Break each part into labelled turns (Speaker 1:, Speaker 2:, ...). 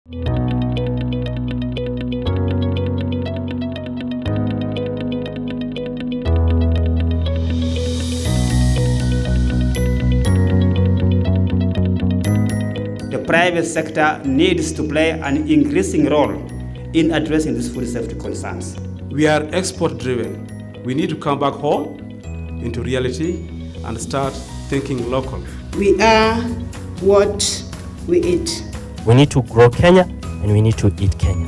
Speaker 1: The private sector needs to play an increasing role in addressing these food safety concerns.
Speaker 2: We are export driven. We need to come back home into reality and start thinking local.
Speaker 3: We are what we eat.
Speaker 4: We need to grow Kenya and we need to eat Kenya.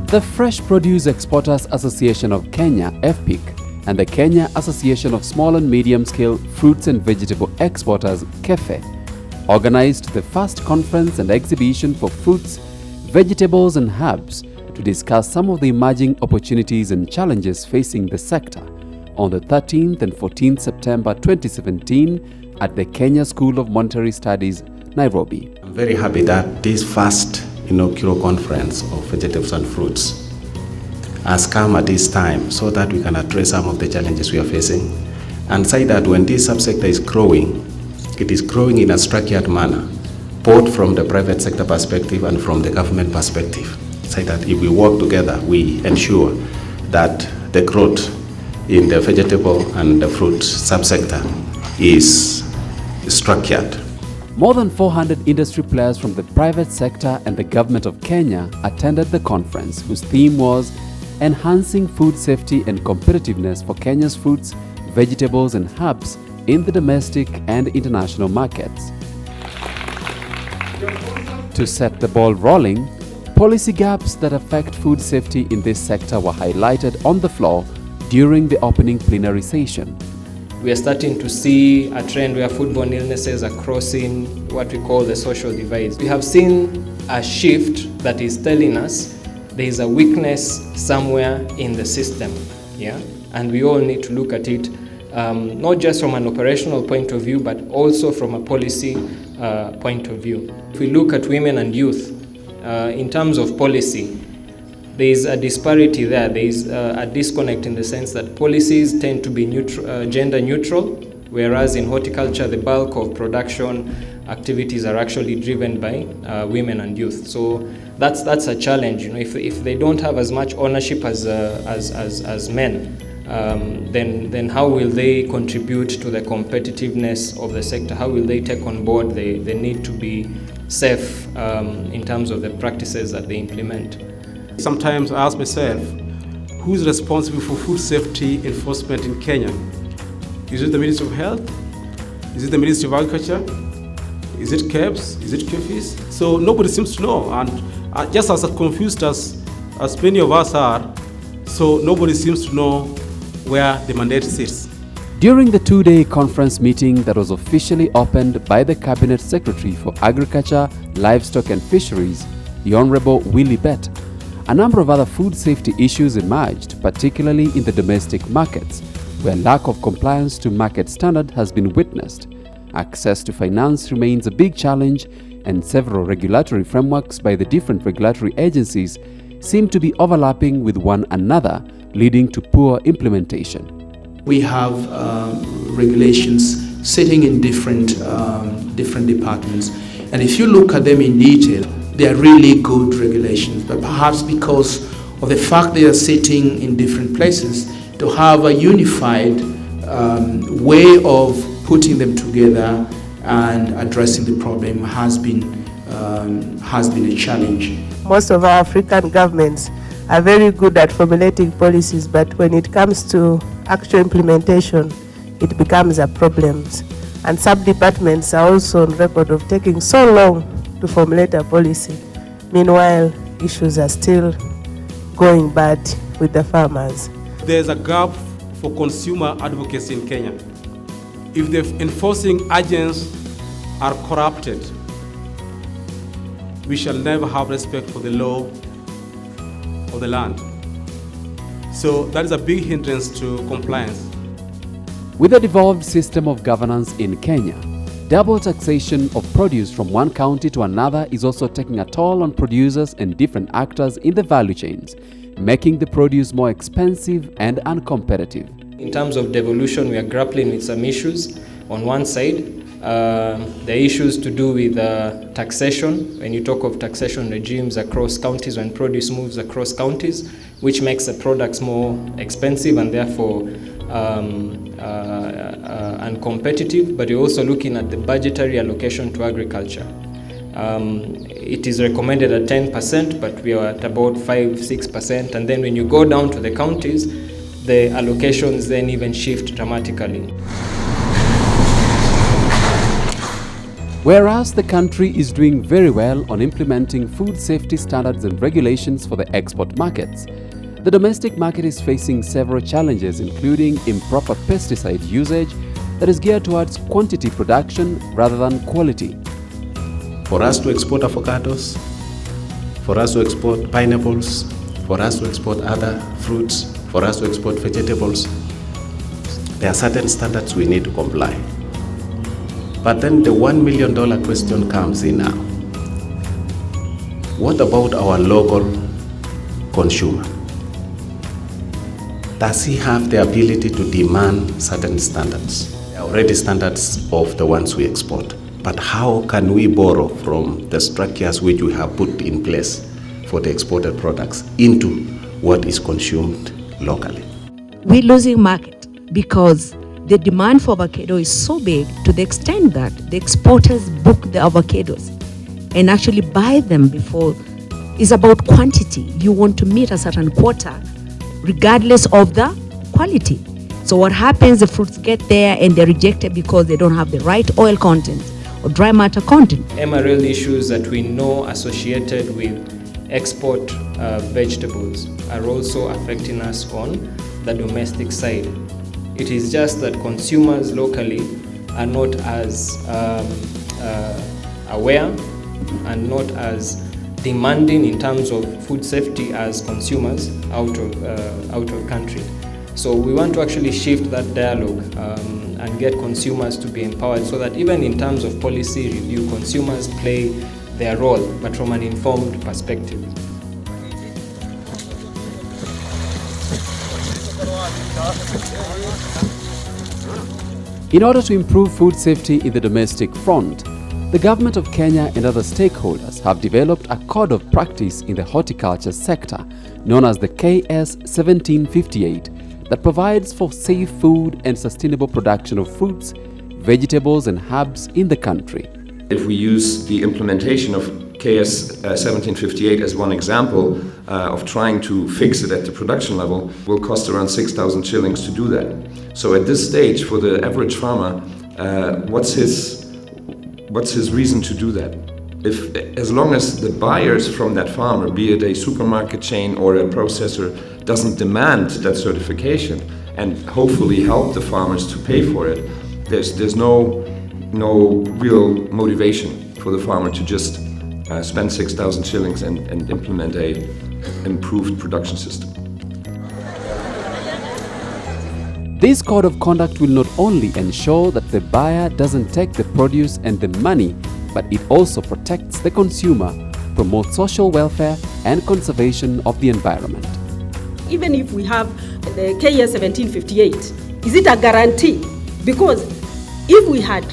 Speaker 5: The Fresh Produce Exporters Association of Kenya, FPIC, and the Kenya Association of Small and Medium-Scale Fruits and Vegetable Exporters, KEFE, organized the first conference and exhibition for fruits, vegetables and herbs to discuss some of the emerging opportunities and challenges facing the sector on the 13th and 14th September 2017 at the Kenya School of Monetary Studies, Nairobi.
Speaker 6: I'm very happy that this first inaugural conference of vegetables and fruits has come at this time so that we can address some of the challenges we are facing and say that when this subsector is growing, it is growing in a structured manner, both from the private sector perspective and from the government perspective. Say that if we work together, we ensure that the growth in the vegetable and the fruit subsector is structured.
Speaker 5: More than 400 industry players from the private sector and the government of Kenya attended the conference, whose theme was Enhancing Food Safety and Competitiveness for Kenya's Fruits, Vegetables and Herbs in the Domestic and International Markets. To set the ball rolling, policy gaps that affect food safety in this sector were highlighted on the floor during the opening plenary session.
Speaker 7: We are starting to see a trend where foodborne illnesses are crossing what we call the social divide. We have seen a shift that is telling us there is a weakness somewhere in the system, and we all need to look at it not just from an operational point of view, but also from a policy point of view. If we look at women and youth, in terms of policy, there is a disparity there. There is a disconnect in the sense that policies tend to be gender neutral, whereas in horticulture, the bulk of production activities are actually driven by women and youth. So that's a challenge. If they don't have as much ownership as men, then how will they contribute to the competitiveness of the sector? How will they take on board the need to be safe in terms of the practices that they implement?
Speaker 2: Sometimes I ask myself, who is responsible for food safety enforcement in Kenya? Is it the Ministry of Health? Is it the Ministry of Agriculture? Is it KEBS? Is it KEFIS? So nobody seems to know, and just as confused as many of us are, so nobody seems to know where the mandate sits.
Speaker 5: During the two-day conference meeting that was officially opened by the Cabinet Secretary for Agriculture, Livestock and Fisheries, the Honorable Willie Bett, a number of other food safety issues emerged, particularly in the domestic markets, where lack of compliance to market standard has been witnessed. Access to finance remains a big challenge, and several regulatory frameworks by the different regulatory agencies seem to be overlapping with one another, leading to poor implementation.
Speaker 8: We have regulations sitting in different departments, and if you look at them in detail, they are really good regulations, but perhaps because of the fact they are sitting in different places, to have a unified way of putting them together and addressing the problem has been a challenge.
Speaker 3: Most of our African governments are very good at formulating policies, but when it comes to actual implementation, it becomes a problem. And sub-departments are also on record of taking so long to formulate a policy. Meanwhile, issues are still going bad with the farmers.
Speaker 2: There's a gap for consumer advocacy in Kenya. If the enforcing agents are corrupted, we shall never have respect for the law of the land. So that is a big hindrance to compliance.
Speaker 5: With a devolved system of governance in Kenya, double taxation of produce from one county to another is also taking a toll on producers and different actors in the value chains, making the produce more expensive and uncompetitive.
Speaker 7: In terms of devolution, we are grappling with some issues. On one side, the issues to do with taxation. When you talk of taxation regimes across counties, when produce moves across counties, which makes the products more expensive and therefore uncompetitive, but you're also looking at the budgetary allocation to agriculture. It is recommended at 10%, but we are at about 5-6%, and then when you go down to the counties, the allocations then even shift dramatically.
Speaker 5: Whereas the country is doing very well on implementing food safety standards and regulations for the export markets, the domestic market is facing several challenges, including improper pesticide usage that is geared towards quantity production rather than quality.
Speaker 6: For us to export avocados, for us to export pineapples, for us to export other fruits, for us to export vegetables, there are certain standards we need to comply. But then the $1 million question comes in now. What about our local consumer? Does he have the ability to demand certain standards? There are already standards of the ones we export. But how can we borrow from the structures which we have put in place for the exported products into what is consumed locally?
Speaker 9: We're losing market because the demand for avocado is so big to the extent that the exporters book the avocados and actually buy them before. It's about quantity. You want to meet a certain quota regardless of the quality. So what happens, the fruits get there and they're rejected because they don't have the right oil content or dry matter content.
Speaker 7: MRL issues that we know associated with export vegetables are also affecting us on the domestic side. It is just that consumers locally are not as aware and not as demanding in terms of food safety as consumers out of country. So we want to actually shift that dialogue and get consumers to be empowered so that even in terms of policy review, consumers play their role, but from an informed perspective.
Speaker 5: In order to improve food safety in the domestic front, the government of Kenya and other stakeholders have developed a code of practice in the horticulture sector known as the KS 1758 that provides for safe food and sustainable production of fruits, vegetables and herbs in the country.
Speaker 10: If we use the implementation of KS 1758 as one example of trying to fix it at the production level, will cost around 6,000 shillings to do that. So at this stage, for the average farmer, what's his reason to do that? As long as the buyers from that farmer, be it a supermarket chain or a processor, doesn't demand that certification and hopefully help the farmers to pay for it, there's no real motivation for the farmer to just spend 6,000 shillings and implement a improved production system.
Speaker 5: This code of conduct will not only ensure that the buyer doesn't take the produce and the money, but it also protects the consumer, promotes social welfare and conservation of the environment.
Speaker 11: Even if we have the KS 1758, is it a guarantee? Because if we had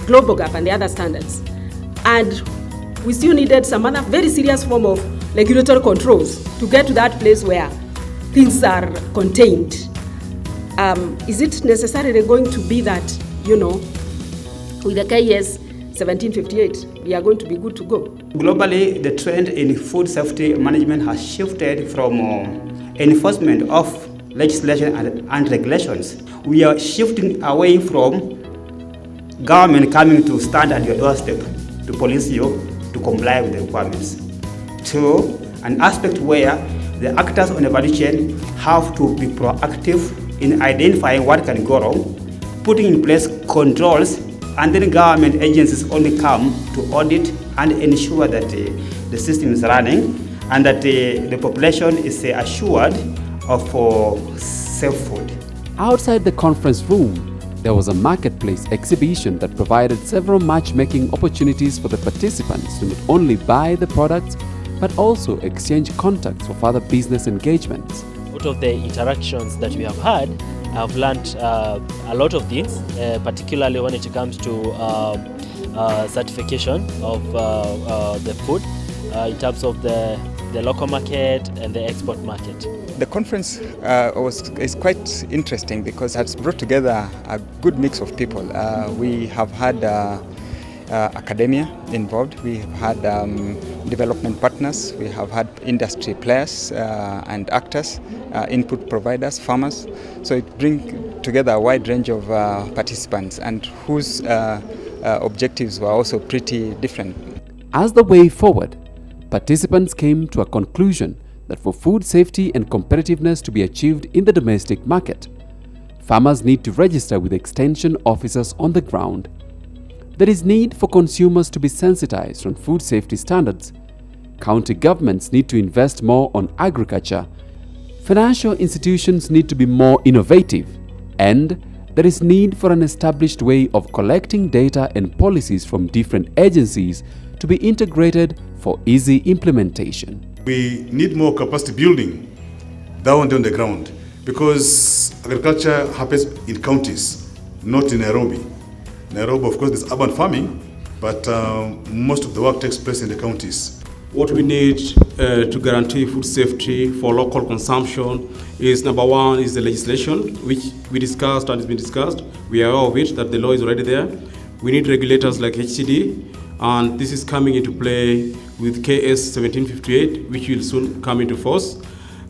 Speaker 11: Global Gap and the other standards, and we still needed some other very serious form of regulatory controls to get to that place where things are contained, is it necessarily going to be that, with the KS 1758, we are going to be good to go?
Speaker 1: Globally, the trend in food safety management has shifted from enforcement of legislation and regulations. We are shifting away from government coming to stand at your doorstep to police you to comply with the requirements, to an aspect where the actors on the value chain have to be proactive in identifying what can go wrong, putting in place controls, and then government agencies only come to audit and ensure that the system is running and that the population is assured of safe food.
Speaker 5: Outside the conference room, there was a marketplace exhibition that provided several matchmaking opportunities for the participants to not only buy the products but also exchange contacts for further business engagements.
Speaker 4: Out of the interactions that we have had, I've learned a lot of things, particularly when it comes to certification of the food in terms of the local market and the export market.
Speaker 12: The conference is quite interesting because it has brought together a good mix of people. We have had academia involved, we have had development partners, we have had industry players and actors, input providers, farmers. So it brings together a wide range of participants and whose objectives were also pretty different.
Speaker 5: As the way forward, participants came to a conclusion that for food safety and competitiveness to be achieved in the domestic market, farmers need to register with extension officers on the ground. There is need for consumers to be sensitized on food safety standards. County governments need to invest more on agriculture. Financial institutions need to be more innovative. And there is need for an established way of collecting data and policies from different agencies to be integrated for easy implementation.
Speaker 13: We need more capacity building down on the ground because agriculture happens in counties, not in Nairobi. Nairobi, of course, there's urban farming, but most of the work takes place in the counties.
Speaker 2: What we need to guarantee food safety for local consumption is, number one, is the legislation, which we discussed and has been discussed. We are aware of it, that the law is already there. We need regulators like HCD, and this is coming into play with KS 1758, which will soon come into force.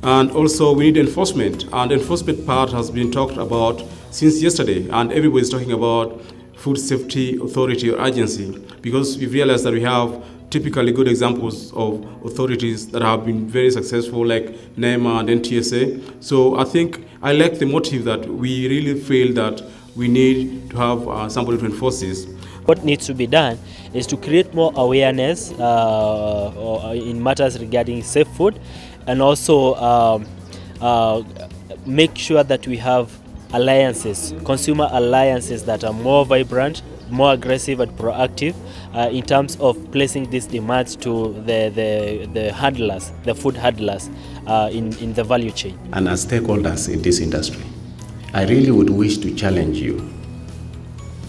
Speaker 2: And also we need enforcement, and enforcement part has been talked about since yesterday, and everybody is talking about Food Safety Authority or agency, because we've realized that we have typically good examples of authorities that have been very successful, like NEMA and NTSA. So I think I like the motive that we really feel that we need to have somebody to enforce this.
Speaker 4: What needs to be done is to create more awareness in matters regarding safe food, and also make sure that we have alliances, consumer alliances that are more vibrant, more aggressive and proactive in terms of placing these demands to the handlers, the food handlers in the value chain.
Speaker 6: And as stakeholders in this industry, I really would wish to challenge you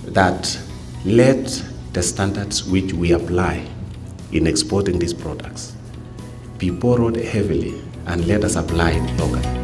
Speaker 6: that let the standards which we apply in exporting these products be borrowed heavily and let us apply it locally.